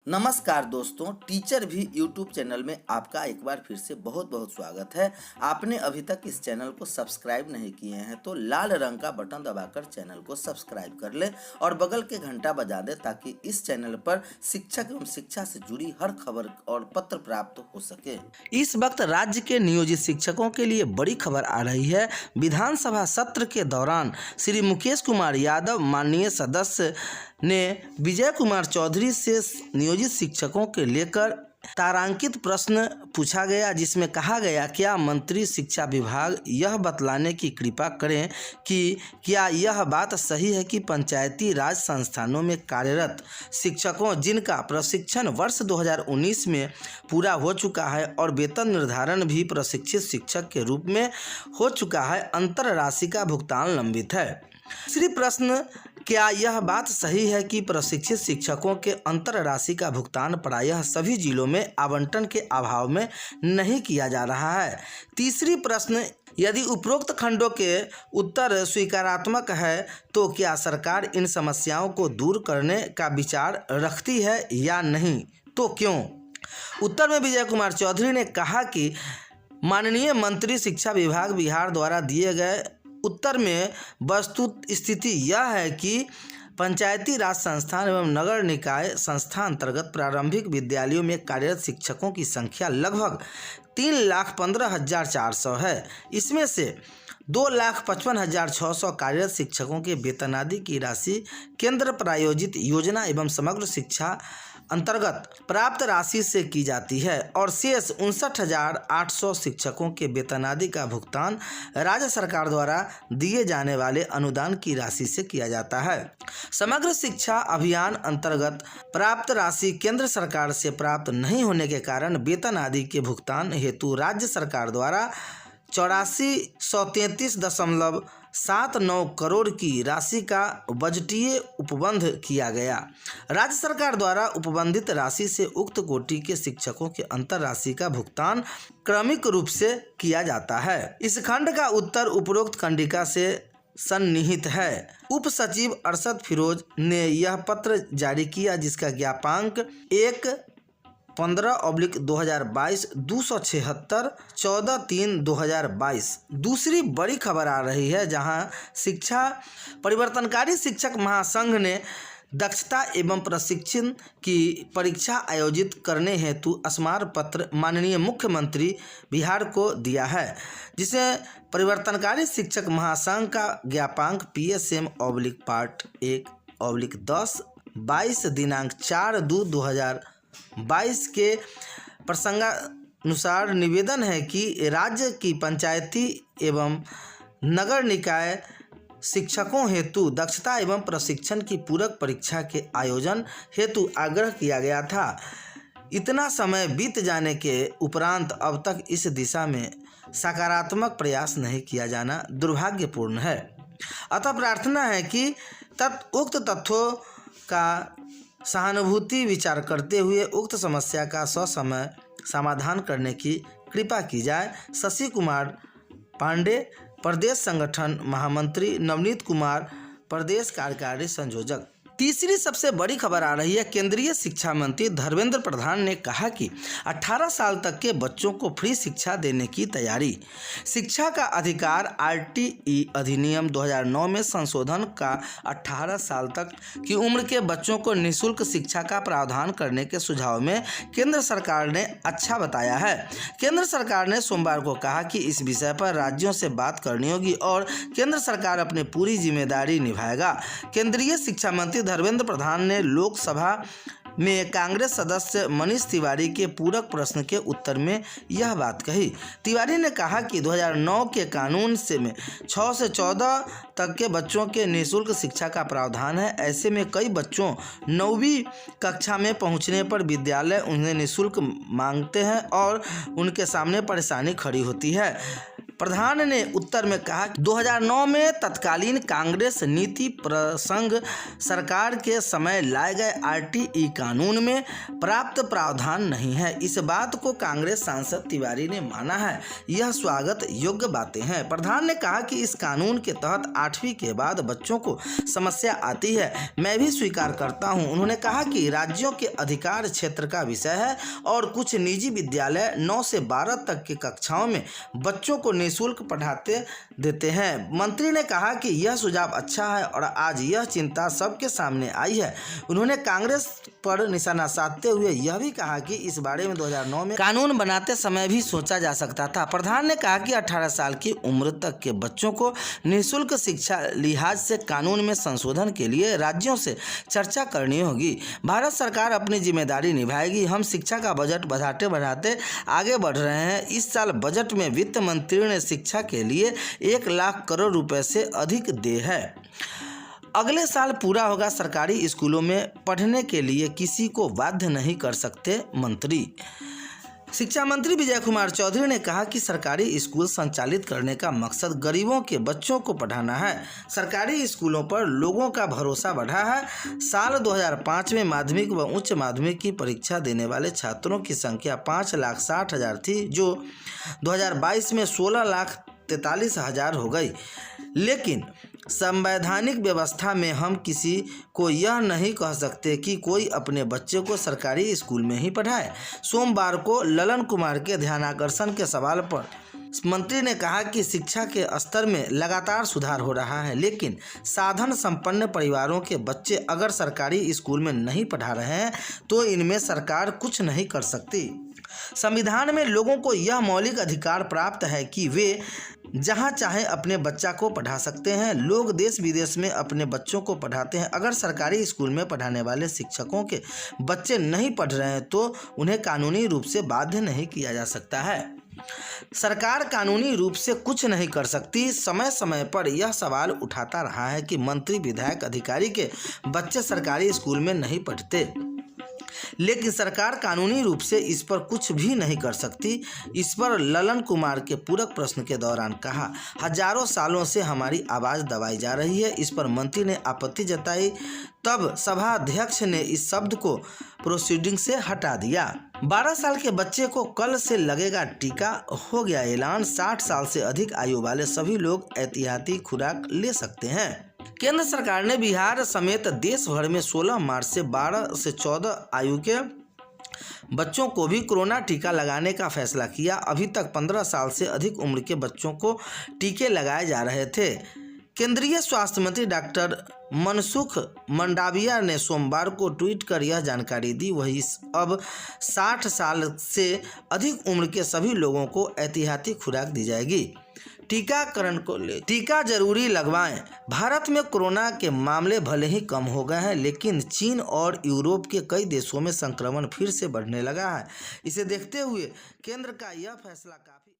नमस्कार दोस्तों, टीचर भी यूट्यूब चैनल में आपका एक बार फिर से बहुत बहुत स्वागत है। आपने अभी तक इस चैनल को सब्सक्राइब नहीं किए हैं तो लाल रंग का बटन दबाकर चैनल को सब्सक्राइब कर लें और बगल के घंटा बजा दें ताकि इस चैनल पर शिक्षक एवं शिक्षा से जुड़ी हर खबर और पत्र प्राप्त हो सके। इस वक्त राज्य के नियोजित शिक्षकों के लिए बड़ी खबर आ रही है। विधानसभा सत्र के दौरान श्री मुकेश कुमार यादव माननीय सदस्य ने विजय कुमार चौधरी से नियोजित शिक्षकों के लेकर तारांकित प्रश्न पूछा गया, जिसमें कहा गया क्या मंत्री शिक्षा विभाग यह बतलाने की कृपा करें कि क्या यह बात सही है कि पंचायती राज संस्थानों में कार्यरत शिक्षकों जिनका प्रशिक्षण वर्ष 2019 में पूरा हो चुका है और वेतन निर्धारण भी प्रशिक्षित शिक्षक के रूप में हो चुका है, अंतर राशि का भुगतान लंबित है। तीसरी प्रश्न, क्या यह बात सही है कि प्रशिक्षित शिक्षकों के अंतर राशि का भुगतान प्रायः सभी जिलों में आवंटन के अभाव में नहीं किया जा रहा है। तीसरी प्रश्न, यदि उपरोक्त खंडों के उत्तर स्वीकारात्मक है तो क्या सरकार इन समस्याओं को दूर करने का विचार रखती है या नहीं, तो क्यों? उत्तर में विजय कुमार चौधरी ने कहा कि माननीय मंत्री शिक्षा विभाग बिहार द्वारा दिए गए उत्तर में वस्तुत स्थिति यह है कि पंचायती राज संस्थान एवं नगर निकाय संस्था अंतर्गत प्रारंभिक विद्यालयों में कार्यरत शिक्षकों की संख्या लगभग 3,15,400 है। इसमें से 2,55,600 कार्यरत शिक्षकों के वेतन आदि की राशि केंद्र प्रायोजित योजना एवं समग्र शिक्षा अंतर्गत प्राप्त राशि से की जाती है और शेष 59,800 शिक्षकों के वेतन आदि का भुगतान राज्य सरकार द्वारा दिए जाने वाले अनुदान की राशि से किया जाता है। समग्र शिक्षा अभियान अंतर्गत प्राप्त राशि केंद्र सरकार से प्राप्त नहीं होने के कारण वेतन आदि के भुगतान हेतु राज्य सरकार द्वारा 8433.79 करोड़ की राशि का बजटीय उपबंध किया गया। राज्य सरकार द्वारा उपबंधित राशि से उक्त कोटि के शिक्षकों के अंतर राशि का भुगतान क्रमिक रूप से किया जाता है। इस खंड का उत्तर उपरोक्त खंडिका से सन्निहित है। उप सचिव अरशद फिरोज ने यह पत्र जारी किया, जिसका ज्ञापांक 1/15/2022 276 14/3/2022। दूसरी बड़ी खबर आ रही है, जहां शिक्षा परिवर्तनकारी शिक्षक महासंघ ने दक्षता एवं प्रशिक्षण की परीक्षा आयोजित करने हेतु स्मार पत्र माननीय मुख्यमंत्री बिहार को दिया है, जिसे परिवर्तनकारी शिक्षक महासंघ का ज्ञापांक PSM/Part 1/10 22 दिनांक 4/2/2022 के प्रसंगानुसार निवेदन है कि राज्य की पंचायती एवं नगर निकाय शिक्षकों हेतु दक्षता एवं प्रशिक्षण की पूरक परीक्षा के आयोजन हेतु आग्रह किया गया था। इतना समय बीत जाने के उपरांत अब तक इस दिशा में सकारात्मक प्रयास नहीं किया जाना दुर्भाग्यपूर्ण है। अतः प्रार्थना है कि उक्त तथ्यों का सहानुभूति विचार करते हुए उक्त समस्या का ससमय समाधान करने की कृपा की जाए। शशि कुमार पांडे, प्रदेश संगठन महामंत्री, नवनीत कुमार, प्रदेश कार्यकारी संयोजक। तीसरी सबसे बड़ी खबर आ रही है। केंद्रीय शिक्षा मंत्री धर्मेंद्र प्रधान ने कहा कि 18 साल तक के बच्चों को फ्री शिक्षा देने की तैयारी। शिक्षा का अधिकार RTE अधिनियम 2009 में संशोधन का 18 साल तक की उम्र के बच्चों को निःशुल्क शिक्षा का प्रावधान करने के सुझाव में केंद्र सरकार ने अच्छा बताया है। केंद्र सरकार ने सोमवार को कहा कि इस विषय पर राज्यों से बात करनी होगी और केंद्र सरकार अपनी पूरी जिम्मेदारी निभाएगा। केंद्रीय शिक्षा मंत्री धर्मेंद्र प्रधान ने लोकसभा में कांग्रेस सदस्य मनीष तिवारी के पूरक प्रश्न के उत्तर में यह बात कही। तिवारी ने कहा कि 2009 के कानून से में 6 से 14 तक के बच्चों के निःशुल्क शिक्षा का प्रावधान है। ऐसे में कई बच्चों 9वीं कक्षा में पहुंचने पर विद्यालय उन्हें निःशुल्क मांगते हैं और उनके सामने परेशानी खड़ी होती है। प्रधान ने उत्तर में कहा कि 2009 में तत्कालीन कांग्रेस नीति प्रसंग सरकार के समय लाए गए आरटीई कानून में प्राप्त प्रावधान नहीं है। इस बात को कांग्रेस सांसद तिवारी ने माना है। यह स्वागत योग्य बातें हैं। प्रधान ने कहा कि इस कानून के तहत 8वीं के बाद बच्चों को समस्या आती है, मैं भी स्वीकार करता हूं। उन्होंने कहा कि राज्यों के अधिकार क्षेत्र का विषय है और कुछ निजी विद्यालय 9 से 12 तक की कक्षाओं में बच्चों को निःशुल्क पढ़ाते देते हैं। मंत्री ने कहा कि यह सुझाव अच्छा है और आज यह चिंता सबके सामने आई है। उन्होंने कांग्रेस पर निशाना साधते हुए यह भी कहा कि इस बारे में 2009 में कानून बनाते समय भी सोचा जा सकता था। प्रधान ने कहा कि 18 साल की उम्र तक के बच्चों को निःशुल्क शिक्षा लिहाज से कानून में संशोधन के लिए राज्यों से चर्चा करनी होगी। भारत सरकार अपनी जिम्मेदारी निभाएगी। हम शिक्षा का बजट बढ़ाते बढ़ाते आगे बढ़ रहे हैं। इस साल बजट में वित्त मंत्री ने शिक्षा के लिए 1 लाख करोड़ रुपए से अधिक दिए हैं। अगले साल पूरा होगा। सरकारी स्कूलों में पढ़ने के लिए किसी को बाध्य नहीं कर सकते मंत्री। शिक्षा मंत्री विजय कुमार चौधरी ने कहा कि सरकारी स्कूल संचालित करने का मकसद गरीबों के बच्चों को पढ़ाना है। सरकारी स्कूलों पर लोगों का भरोसा बढ़ा है। साल 2005 में माध्यमिक व उच्च माध्यमिक की परीक्षा देने वाले छात्रों की संख्या 5,60,000 थी, जो 2022 में 16,43,000 हो गई। लेकिन संवैधानिक व्यवस्था में हम किसी को यह नहीं कह सकते कि कोई अपने बच्चे को सरकारी स्कूल में ही पढ़ाए। सोमवार को ललन कुमार के ध्यानाकर्षण के सवाल पर मंत्री ने कहा कि शिक्षा के स्तर में लगातार सुधार हो रहा है, लेकिन साधन संपन्न परिवारों के बच्चे अगर सरकारी स्कूल में नहीं पढ़ा रहे हैं तो इनमें सरकार कुछ नहीं कर सकती। संविधान में लोगों को यह मौलिक अधिकार प्राप्त है कि वे जहां चाहे अपने बच्चा को पढ़ा सकते हैं। लोग देश विदेश में अपने बच्चों को पढ़ाते हैं। अगर सरकारी स्कूल में पढ़ाने वाले शिक्षकों के बच्चे नहीं पढ़ रहे हैं तो उन्हें कानूनी रूप से बाध्य नहीं किया जा सकता है। सरकार कानूनी रूप से कुछ नहीं कर सकती। समय समय पर यह सवाल उठाता रहा है कि मंत्री, विधायक, अधिकारी के बच्चे सरकारी स्कूल में नहीं पढ़ते, लेकिन सरकार कानूनी रूप से इस पर कुछ भी नहीं कर सकती। इस पर ललन कुमार के पूरक प्रश्न के दौरान कहा, हजारों सालों से हमारी आवाज़ दबाई जा रही है। इस पर मंत्री ने आपत्ति जताई। तब सभा अध्यक्ष ने इस शब्द को प्रोसीडिंग से हटा दिया। 12 साल के बच्चे को कल से लगेगा टीका, हो गया ऐलान। 60 साल से अधिक आयु वाले सभी लोग एहतियाती खुराक ले सकते हैं। केंद्र सरकार ने बिहार समेत देश भर में 16 मार्च से 12 से 14 आयु के बच्चों को भी कोरोना टीका लगाने का फैसला किया। अभी तक 15 साल से अधिक उम्र के बच्चों को टीके लगाए जा रहे थे। केंद्रीय स्वास्थ्य मंत्री डॉक्टर मनसुख मंडाविया ने सोमवार को ट्वीट कर यह जानकारी दी। वही अब 60 साल से अधिक उम्र के सभी लोगों को एहतियाती खुराक दी जाएगी। टीकाकरण को ले टीका जरूरी लगवाएं। भारत में कोरोना के मामले भले ही कम हो गए हैं, लेकिन चीन और यूरोप के कई देशों में संक्रमण फिर से बढ़ने लगा है। इसे देखते हुए केंद्र का यह फैसला काफी